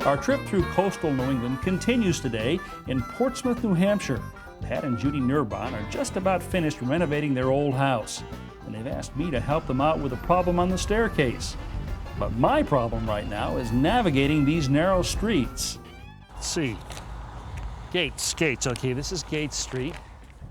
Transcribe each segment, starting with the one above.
Our trip through coastal New England continues today in Portsmouth, New Hampshire. Pat and Judy Nurbon are just about finished renovating their old house, and they've asked me to help them out with a problem on the staircase. But my problem right now is navigating these narrow streets. Let's see. Gates. Okay, this is Gates Street.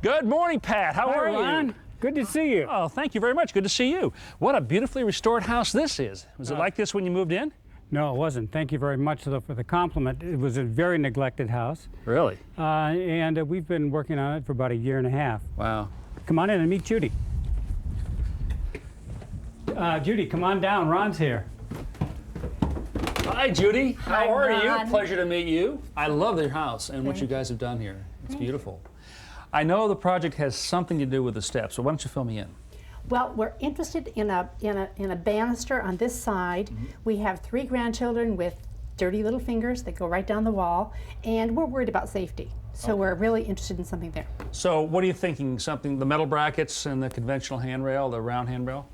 Good morning, Pat. How are you? Ron. Good to see you. Oh, thank you very much. Good to see you. What a beautifully restored house this is. Was it like this when you moved in? No, it wasn't. Thank you very much for the compliment. It was a very neglected house. Really? And we've been working on it for about a year and a half. Wow. Come on in and meet Judy. Judy, come on down. Ron's here. Hi, Judy. How are Ron. you? Pleasure to meet you. I love your house and what you guys have done here. It's beautiful. I know the project has something to do with the steps, so why don't you fill me in? Well, we're interested in a banister on this side. We have 3 grandchildren with dirty little fingers that go right down the wall, and we're worried about safety. So we're really interested in something there. So what are you thinking? Something, the metal brackets and the conventional handrail, the round handrail?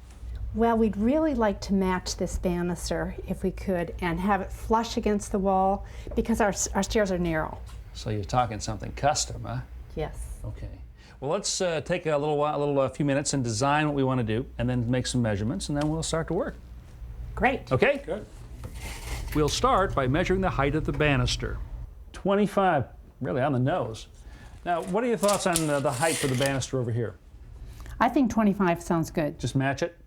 Well, we'd really like to match this banister if we could and have it flush against the wall because our stairs are narrow. So you're talking something custom, huh? Yes. Okay. Well, let's take a few minutes and design what we want to do, and then make some measurements, and then we'll start to work. Great. Okay? Good. We'll start by measuring the height of the banister. 25, really on the nose. Now, what are your thoughts on the height for the banister over here? I think 25 sounds good. Just match it.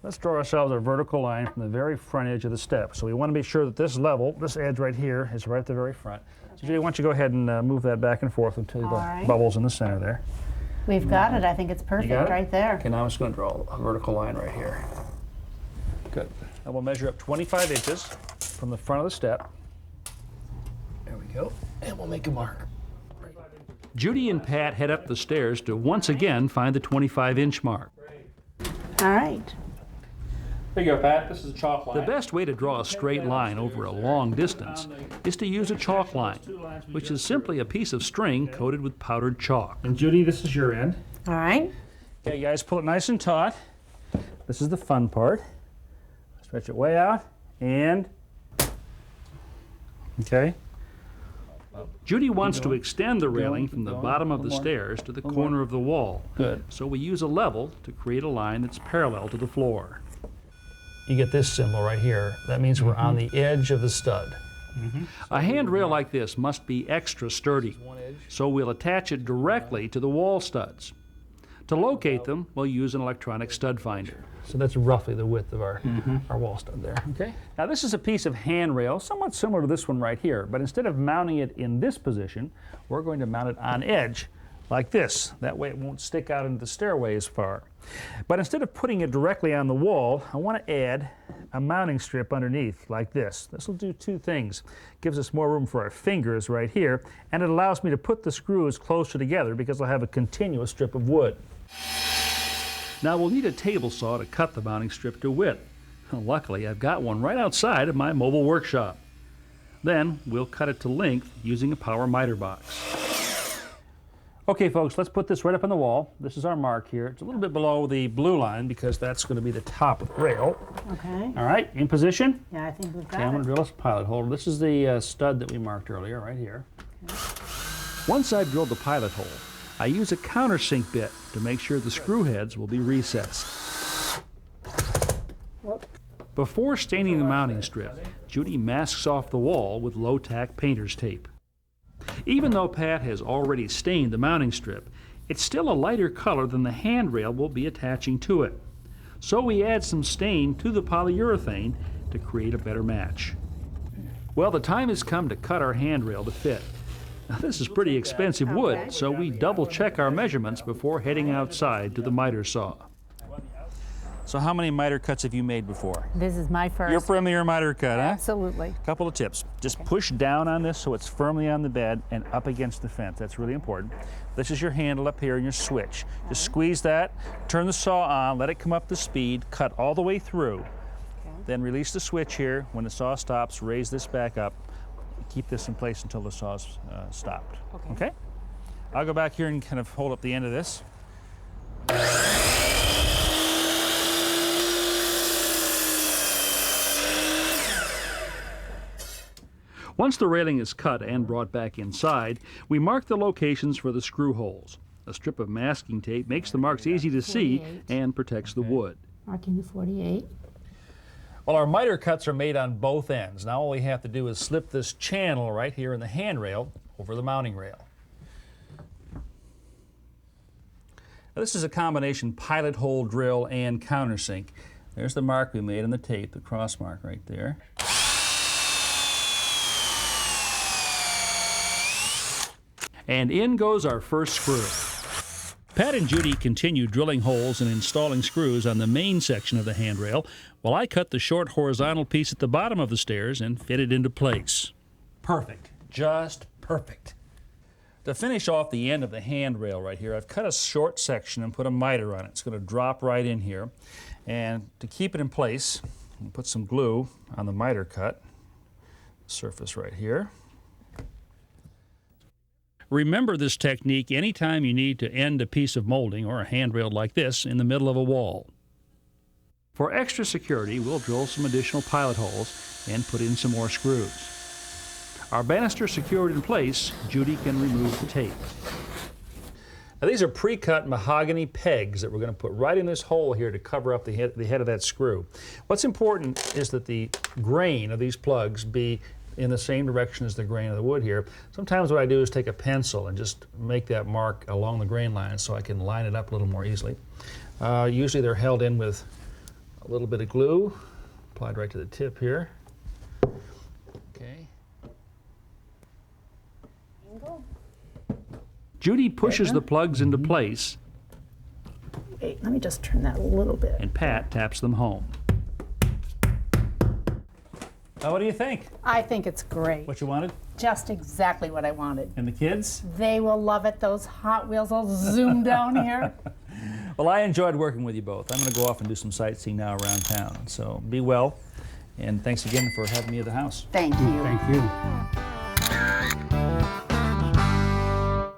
Let's draw ourselves a vertical line from the very front edge of the step. So we want to be sure that this level, this edge right here, is right at the very front. So Judy, why don't you go ahead and move that back and forth until the bubbles in the center there. We've got it. I think it's perfect right there. Okay, now I'm just going to draw a vertical line right here. Good. And we'll measure up 25 inches from the front of the step. There we go. And we'll make a mark. Judy and Pat head up the stairs to once again find the 25-inch mark. All right. There you go, Pat. This is a chalk line. The best way to draw a straight line over a long distance is to use a chalk line, which is simply a piece of string coated with powdered chalk. And Judy, this is your end. All right. Okay, guys, pull it nice and taut. This is the fun part. Stretch it way out, and okay. Judy wants to extend the railing from the bottom of the stairs to the corner of the wall. Good. So we use a level to create a line that's parallel to the floor. You get this symbol right here. That means we're on the edge of the stud. A handrail like this must be extra sturdy, so we'll attach it directly to the wall studs. To locate them, we'll use an electronic stud finder. So that's roughly the width of our wall stud there. Okay. Now this is a piece of handrail, somewhat similar to this one right here, but instead of mounting it in this position, we're going to mount it on edge like this. That way it won't stick out into the stairway as far. But instead of putting it directly on the wall, I want to add a mounting strip underneath like this. This will do 2 things. It gives us more room for our fingers right here, and it allows me to put the screws closer together because I'll have a continuous strip of wood. Now we'll need a table saw to cut the mounting strip to width. Luckily, I've got one right outside of my mobile workshop. Then we'll cut it to length using a power miter box. Okay, folks, let's put this right up on the wall. This is our mark here. It's a little bit below the blue line because that's going to be the top of the rail. Okay. All right, in position. Yeah, I think we've got Okay, I'm going it. to drill us a pilot hole. This is the stud that we marked earlier, right here. Once I've drilled the pilot hole, I use a countersink bit to make sure the screw heads will be recessed. Before staining the mounting strip, Judy masks off the wall with low-tack painter's tape. Even though Pat has already stained the mounting strip, it's still a lighter color than the handrail we'll be attaching to it. So we add some stain to the polyurethane to create a better match. Well, the time has come to cut our handrail to fit. Now, this is pretty expensive wood, so we double-check our measurements before heading outside to the miter saw. So how many miter cuts have you made before? This is my first. You're familiar miter cut, huh? Absolutely. Couple of tips. Just push down on this so it's firmly on the bed and up against the fence. That's really important. This is your handle up here and your switch. Just squeeze that, turn the saw on, let it come up to speed, cut all the way through. Then release the switch here. When the saw stops, raise this back up. Keep this in place until the saw's stopped. Okay? I'll go back here and kind of hold up the end of this. Once the railing is cut and brought back inside, we mark the locations for the screw holes. A strip of masking tape makes the marks easy to see 48. and protects the wood. Marking the 48. Well, our miter cuts are made on both ends. Now all we have to do is slip this channel right here in the handrail over the mounting rail. Now, this is a combination pilot hole drill and countersink. There's the mark we made on the tape, the cross mark right there. And in goes our first screw. Pat and Judy continue drilling holes and installing screws on the main section of the handrail, while I cut the short horizontal piece at the bottom of the stairs and fit it into place. Perfect, just perfect. To finish off the end of the handrail right here, I've cut a short section and put a miter on it. It's going to drop right in here. And to keep it in place, I'll put some glue on the miter cut, surface right here. Remember this technique anytime you need to end a piece of molding or a handrail like this in the middle of a wall. For extra security, we'll drill some additional pilot holes and put in some more screws. Our banister secured in place, Judy can remove the tape. Now, these are pre-cut mahogany pegs that we're going to put right in this hole here to cover up the head of that screw. What's important is that the grain of these plugs be in the same direction as the grain of the wood here. Sometimes what I do is take a pencil and just make that mark along the grain line so I can line it up a little more easily. Usually they're held in with a little bit of glue, applied right to the tip here. Okay. Judy pushes the plugs into place, Wait, let me just turn that a little bit. and Pat taps them home. Now, what do you think? I think it's great. What you wanted? Just exactly what I wanted. And the kids? They will love it. Those Hot Wheels will zoom down here. Well, I enjoyed working with you both. I'm going to go off and do some sightseeing now around town. So be well, and thanks again for having me at the house. Thank you. Thank you.